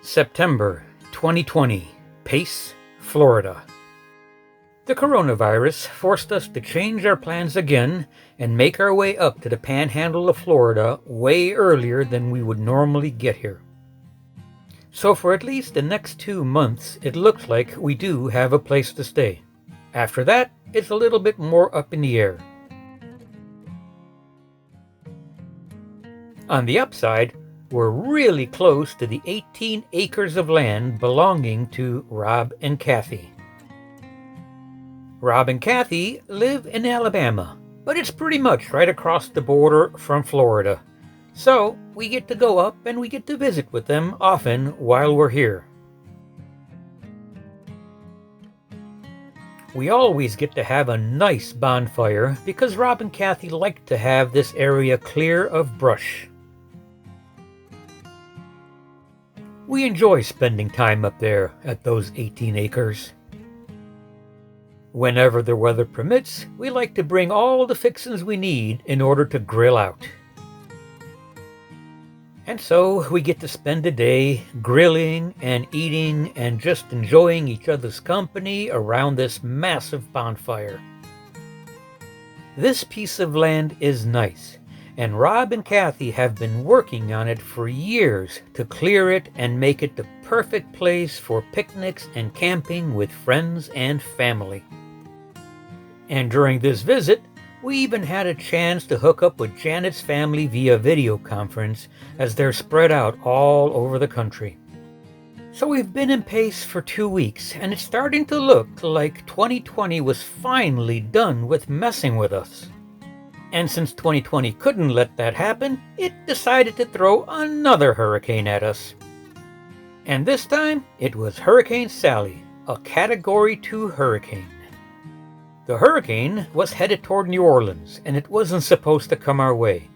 September 2020, Pace, Florida. The coronavirus forced us to change our plans again and make our way up to the panhandle of Florida way earlier than we would normally get here. So for at least the next 2 months, it looks like we do have a place to stay. After that, it's a little bit more up in the air. On the upside, we're really close to the 18 acres of land belonging to Rob and Kathy. Rob and Kathy live in Alabama, but it's pretty much right across the border from Florida. So we get to go up and we get to visit with them often while we're here. We always get to have a nice bonfire because Rob and Kathy like to have this area clear of brush. We enjoy spending time up there at those 18 acres. Whenever the weather permits, we like to bring all the fixings we need in order to grill out. And so we get to spend a day grilling and eating and just enjoying each other's company around this massive bonfire. This piece of land is nice, and Rob and Kathy have been working on it for years to clear it and make it the perfect place for picnics and camping with friends and family. And during this visit, we even had a chance to hook up with Janet's family via video conference as they're spread out all over the country. So we've been in Pace for 2 weeks, and it's starting to look like 2020 was finally done with messing with us. And since 2020 couldn't let that happen, it decided to throw another hurricane at us. And this time, it was Hurricane Sally, a Category 2 hurricane. The hurricane was headed toward New Orleans, and it wasn't supposed to come our way.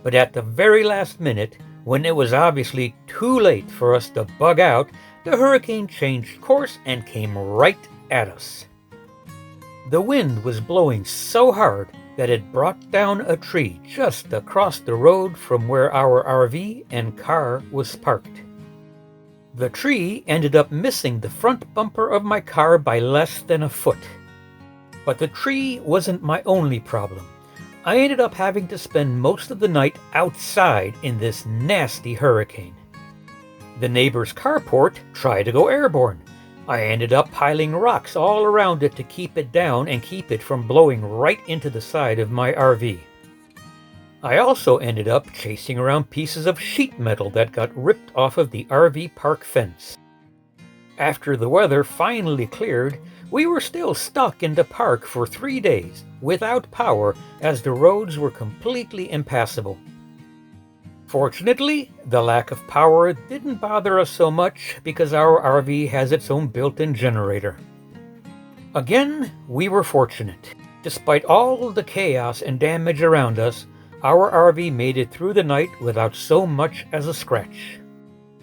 But at the very last minute, when it was obviously too late for us to bug out, the hurricane changed course and came right at us. The wind was blowing so hard that it brought down a tree just across the road from where our RV and car was parked. The tree ended up missing the front bumper of my car by less than a foot. But the tree wasn't my only problem. I ended up having to spend most of the night outside in this nasty hurricane. The neighbor's carport tried to go airborne. I ended up piling rocks all around it to keep it down and keep it from blowing right into the side of my RV. I also ended up chasing around pieces of sheet metal that got ripped off of the RV park fence. After the weather finally cleared, we were still stuck in the park for 3 days without power as the roads were completely impassable. Fortunately, the lack of power didn't bother us so much because our RV has its own built-in generator. Again, we were fortunate. Despite all of the chaos and damage around us, our RV made it through the night without so much as a scratch.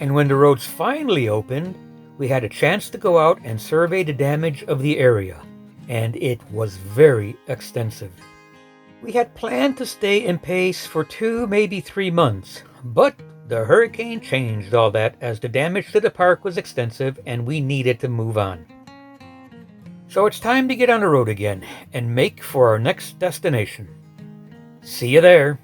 And when the roads finally opened, we had a chance to go out and survey the damage of the area, and it was very extensive. We had planned to stay in Pace for 2, maybe 3 months, but the hurricane changed all that as the damage to the park was extensive and we needed to move on. So it's time to get on the road again and make for our next destination. See you there.